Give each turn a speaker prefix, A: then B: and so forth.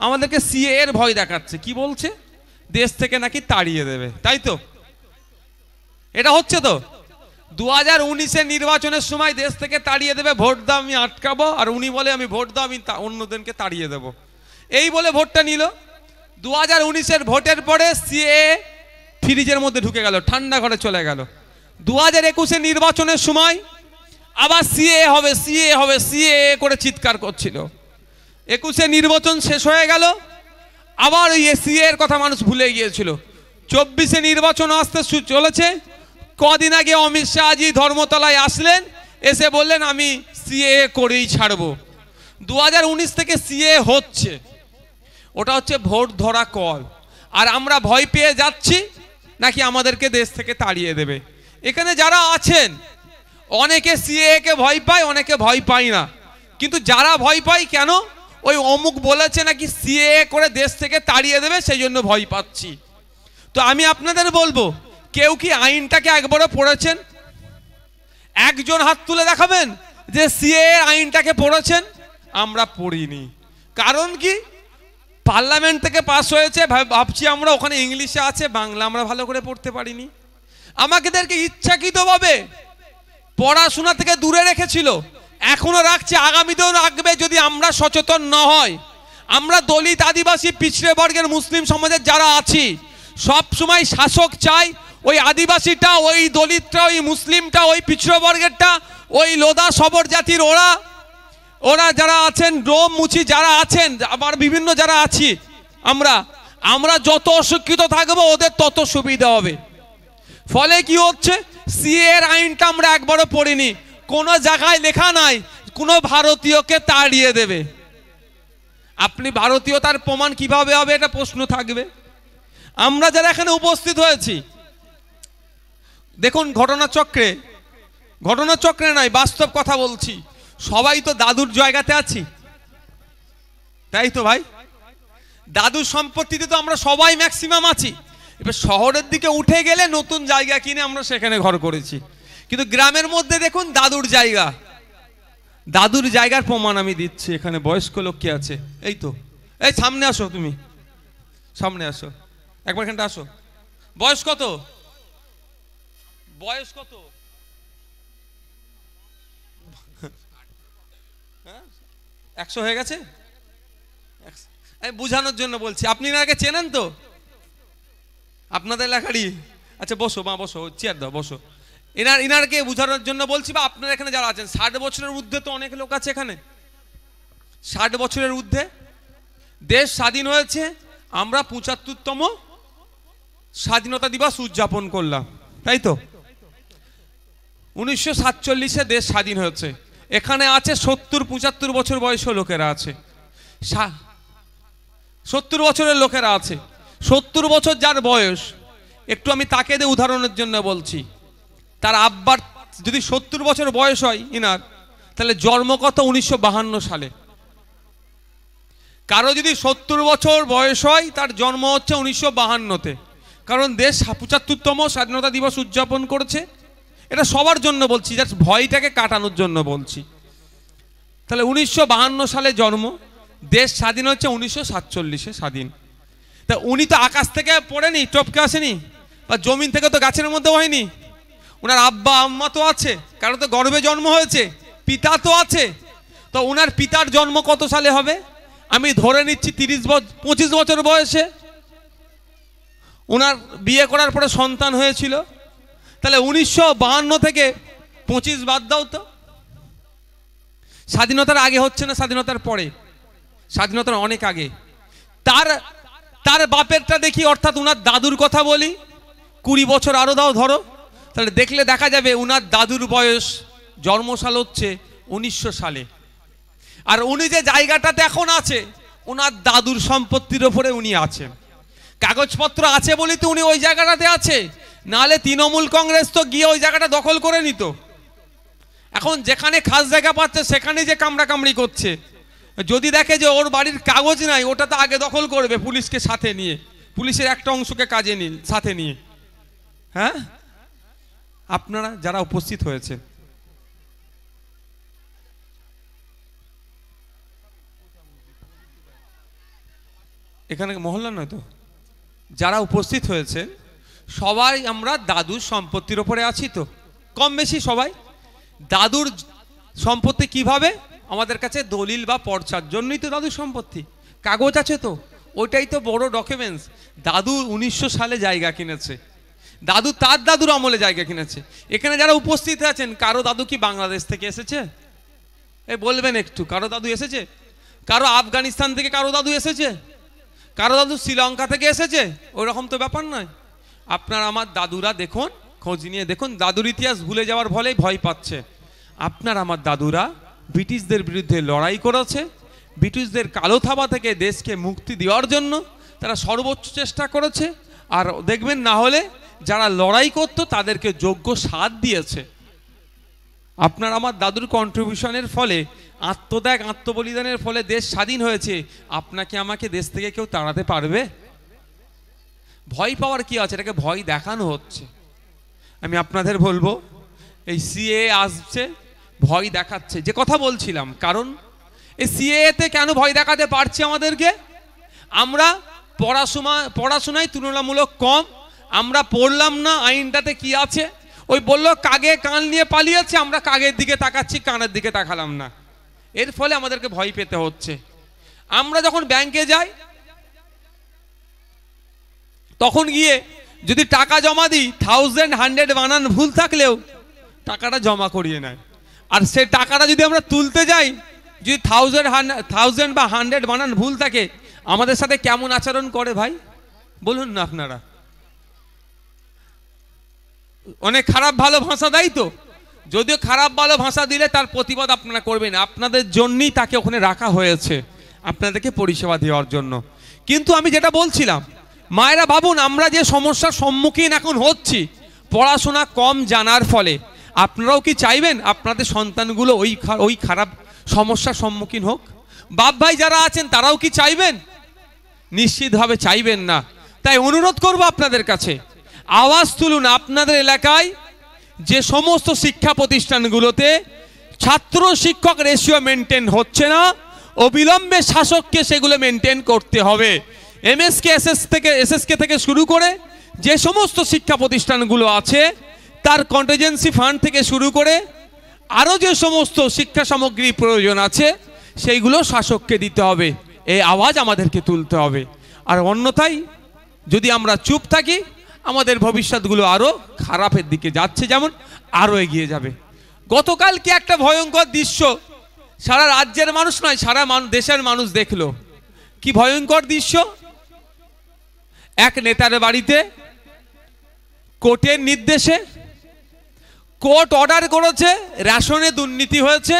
A: আমাদেরকে সিএ এর ভয় দেখাচ্ছে, কি বলছে দেশ থেকে নাকি তাড়িয়ে দেবে, তাই তো? এটা হচ্ছে তো 2019-এর নির্বাচনের সময় দেশ থেকে তাড়িয়ে দেবে, ভোট দাও আমি আটকাবো, আর উনি বলে আমি ভোট দাও আমি অন্যদেরকে তাড়িয়ে দেব, এই বলে ভোটটা নিল। 2019-এর ভোটের পরে সিএ ফ্রিজের মধ্যে ঢুকে গেল, ঠান্ডা ঘরে চলে গেল। 2021-এর নির্বাচনের সময় আবার সিএ হবে সিএ হবে সিএ করে চিৎকার করছিল। 21-এর নির্বাচন শেষ হয়ে গেল, আবার ওই সিএ এর কথা মানুষ ভুলে গিয়েছিল। 24-এ নির্বাচন আসতে চলেছে। কদিন আগে অমিত শাহজি ধর্মতলায় আসলেন, এসে বললেন আমি সিএ করেই ছাড়বো। 2019 থেকে সিএ হচ্ছে, ওটা হচ্ছে ভোট ধরা কল। আর আমরা ভয় পেয়ে যাচ্ছি নাকি আমাদেরকে দেশ থেকে তাড়িয়ে দেবে। এখানে যারা আছেন অনেকে সিএ কে ভয় পায়, অনেকে ভয় পায় না। কিন্তু যারা ভয় পায় কেন, ওই অমুক বলেছে নাকি সিএ করে দেশ থেকে তাড়িয়ে দেবে, সেই জন্য ভয় পাচ্ছি। তো আমি আপনাদের বলবো, কেউ কি আইনটাকে একবারও পড়েছেন? একজন হাত তুলে দেখাবেন যে সিএ আইনটাকে পড়েছেন? আমরা পড়িনি। কারণ কি, পার্লামেন্ট থেকে পাস হয়েছে, ভাবছি আমরা ওখানে ইংলিশে আছে, বাংলা আমরা ভালো করে পড়তে পারিনি। আমাদেরকে ইচ্ছাকৃতভাবে পড়াশোনা থেকে দূরে রেখেছিল, এখনো রাখছে, আগামীতেও রাখবে যদি আমরা সচেতন না হয়। আমরা দলিত, আদিবাসী, পিছড়ে বর্গের মুসলিম সমাজের যারা আছি, সব সময় শাসক চাই ওই আদিবাসীটা, ওই দলিতটা, ওই মুসলিমটা, ওই পিছড়ে বর্গেরটা, ওই লোদা সবর জাতির ওরা যারা আছেন, ডোম মুচি যারা আছেন, আবার বিভিন্ন যারা আছি, আমরা যত অশিক্ষিত থাকবো ওদের তত সুবিধা হবে। ফলে কি হচ্ছে, সিএ এর আইনটা আমরা একবারও পড়িনি। কোনো জায়গায় লেখা নাই কোনো ভারতীয়কে তাড়িয়ে দেবে। আপনি ভারতীয়তার প্রমাণ কিভাবে হবে, এটা প্রশ্ন থাকবে। আমরা যারা এখানে উপস্থিত হয়েছি, দেখুন ঘটনাচক্রে নয়, বাস্তব কথা বলছি, সবাই তো দাদুর জায়গাতে আছি, তাই তো ভাই? দাদুর সম্পত্তিতে তো আমরা সবাই ম্যাক্সিমাম আছি। এবার শহরের দিকে উঠে গেলে নতুন জায়গা কিনে আমরা সেখানে ঘর করেছি, কিন্তু গ্রামের মধ্যে দেখুন দাদুর জায়গার প্রমাণ আমি দিচ্ছি। এখানে বয়স্ক লোক কি আছে, এই তো, এই সামনে আসো, তুমি সামনে আসো, একবার এখানটা আসো। বয়স কত? 100 হয়ে গেছে? আমি বুঝানোর জন্য বলছি, আপনি আগে চেনেন তো আপনাদের এলাকারই। আচ্ছা বসো মা, বসো, চেয়ার দাও, বসো। ইনারকে বুঝানোর জন্য বলছি, বা আপনারা এখানে যারা আছেন 60 বছরের ঊর্ধ্বে তো অনেক লোক আছে এখানে। 60 বছরের ঊর্ধ্বে দেশ স্বাধীন হয়েছে, আমরা 75তম স্বাধীনতা দিবস উদযাপন করলাম, তাই তো? 1947-এ দেশ স্বাধীন হয়েছে। এখানে আছে 70-75 বছর বয়স লোকেরা আছে, 70 বছরের লোকেরা আছে। 70 বছর যার বয়স, একটু আমি তাকে দিয়ে উদাহরণের জন্য বলছি, তার আব্বার যদি 70 বছর বয়স হয় ইনার, তাহলে জন্ম কত? 1952 সালে। কারো যদি 70 বছর বয়স হয়, তার জন্ম হচ্ছে 1952-তে, কারণ দেশ 75তম স্বাধীনতা দিবস উদযাপন করেছে। এটা সবার জন্য বলছি, জাস্ট ভয়টাকে কাটানোর জন্য বলছি। তাহলে 1952 সালে জন্ম, দেশ স্বাধীন হচ্ছে 1947-এ স্বাধীন। তা উনি তো আকাশ থেকে পড়েনি, টপকে আসেনি, বা জমিন থেকে তো গাছের মধ্যে হয়নি। ওনার আব্বা আম্মা তো আছে, কারো তো গর্ভে জন্ম হয়েছে, পিতা তো আছে। তো ওনার পিতার জন্ম কত সালে হবে? আমি ধরে নিচ্ছি 25 বছর বয়সে ওনার বিয়ে করার পরে সন্তান হয়েছিল। তাহলে 1952 থেকে 25 বাদ দাও তো। স্বাধীনতার আগে হচ্ছে না স্বাধীনতার পরে? স্বাধীনতার অনেক আগে। তার বাপেরটা দেখি, অর্থাৎ উনার দাদুর কথা বলি, 20 বছর আরো দাও ধরো, তাহলে দেখলে দেখা যাবে উনার দাদুর বয়স, জন্মসাল হচ্ছে 1900 সালে। আর উনি যে জায়গাটাতে এখন আছে, উনার দাদুর সম্পত্তির ওপরে উনি আছেন, কাগজপত্র আছে বলি তো উনি ওই জায়গাটাতে আছে, নাহলে তৃণমূল কংগ্রেস তো গিয়ে ওই জায়গাটা দখল করে নিত। এখন যেখানে খাস জায়গা পাচ্ছে সেখানে যে কামড়াকামড়ি করছে, যদি দেখে যে ওর বাড়ির কাগজ নাই, ওটা তো আগে দখল করবে পুলিশকে সাথে নিয়ে, পুলিশের একটা অংশকে কাজে সাথে নিয়ে। হ্যাঁ, আপনারা যারা উপস্থিত হয়েছে, এখানে মহল্লা নয় তো, যারা উপস্থিত হয়েছে সবাই আমরা দাদুর সম্পত্তির ওপরে আছি তো, কম বেশি সবাই। দাদুর সম্পত্তি কিভাবে? আমাদের কাছে দলিল বা পর্চার জন্যই তো দাদুর সম্পত্তি, কাগজ আছে তো, ওইটাই তো বড় ডকুমেন্টস। দাদু 1900 সালে জায়গা কিনেছে, দাদু তার দাদুর আমলে জায়গা কিনেছে। এখানে যারা উপস্থিত আছেন কারো দাদু কি বাংলাদেশ থেকে এসেছে? এ বলবেন একটু, কারো দাদু এসেছে? কারো আফগানিস্তান থেকে কারো দাদু এসেছে? কারো দাদু শ্রীলঙ্কা থেকে এসেছে? ওই রকম তো ব্যাপার নয়। আপনার আমার দাদুরা দেখুন, খোঁজ নিয়ে দেখুন, দাদুর ইতিহাস ভুলে যাওয়ার ফলেই ভয় পাচ্ছে। আপনার আমার দাদুরা ব্রিটিশদের বিরুদ্ধে লড়াই করেছে, ব্রিটিশদের কালো থাবা থেকে দেশকে মুক্তি দেওয়ার জন্য তারা সর্বোচ্চ চেষ্টা করেছে। আর দেখবেন না হলে যারা লড়াই করতো তাদেরকে যোগ্য সাথ দিয়েছে। আপনার আমার দাদুর কন্ট্রিবিউশনের ফলে, আত্মত্যাগ আত্মবলিদানের ফলে দেশ স্বাধীন হয়েছে। আপনাকে আমাকে দেশ থেকে কেউ তাড়াতে পারবে? ভয় পাওয়ার কি আছে? এটাকে ভয় দেখানো হচ্ছে। আমি আপনাদের বলবো, এই সিএ আসছে, ভয় দেখাচ্ছে, যে কথা বলছিলাম। কারণ এই সিএতে কেন ভয় দেখাতে পারছে আমাদেরকে? আমরা পড়াশোনায় তুলনামূলক কম, আমরা পড়লাম না আইনটাতে কি আছে। ওই বললো কাগে কান নিয়ে পালিয়েছে, আমরা কাগের দিকে তাকাচ্ছি, কানের দিকে তাকালাম না। এর ফলে আমাদেরকে ভয় পেতে হচ্ছে। আমরা যখন ব্যাংকে যাই তখন গিয়ে যদি টাকা জমা দিই, 1000 100 বানান ভুল থাকলেও টাকাটা জমা করিয়ে নেয়। আর সেই টাকাটা যদি আমরা তুলতে যাই, যদি 1000 বা 100 বানান ভুল থাকে, আমাদের সাথে কেমন আচরণ করে ভাই বলুন না আপনারা? অনেক খারাপ ভালো ভাষা দেয় তো। যদিও খারাপ ভালো ভাষা দিলে তার প্রতিবাদ আপনারা করবেন, আপনাদের জন্যই তাকে ওখানে রাখা হয়েছে, আপনাদেরকে পরিষেবা দেওয়ার জন্য। কিন্তু আমি যেটা বলছিলাম, মায়েরা ভাবুন, আমরা যে সমস্যার সম্মুখীন এখন হচ্ছি পড়াশোনা কম জানার ফলে, আপনারাও কি চাইবেন আপনাদের সন্তানগুলো ওই খারাপ সমস্যার সম্মুখীন হোক? বাপ ভাই যারা আছেন তারাও কি চাইবেন? নিশ্চিতভাবে চাইবেন না। তাই অনুরোধ করব আপনাদের কাছে, আওয়াজ তুলুন। আপনাদের এলাকায় যে সমস্ত শিক্ষা প্রতিষ্ঠানগুলোতে ছাত্র শিক্ষক রেশিও মেনটেন হচ্ছে না, অবিলম্বে শাসককে সেগুলো মেনটেন করতে হবে। এসএসকে থেকে শুরু করে যে সমস্ত শিক্ষা প্রতিষ্ঠানগুলো আছে তার কন্টিনজেন্সি ফান্ড থেকে শুরু করে আরও যে সমস্ত শিক্ষা সামগ্রী প্রয়োজন আছে সেইগুলো শাসককে দিতে হবে। এই আওয়াজ আমাদেরকে তুলতে হবে। আর অন্যথায় যদি আমরা চুপ থাকি, আমাদের ভবিষ্যৎগুলো আরও খারাপের দিকে যাচ্ছে, যেমন আরও এগিয়ে যাবে। গতকাল কি একটা ভয়ঙ্কর দৃশ্য সারা রাজ্যের মানুষ নয়, সারা দেশের মানুষ দেখলো। কি ভয়ঙ্কর দৃশ্য! এক নেতার বাড়িতে কোর্টের নির্দেশে কোর্ট অর্ডার করেছে, রেশনে দুর্নীতি হয়েছে,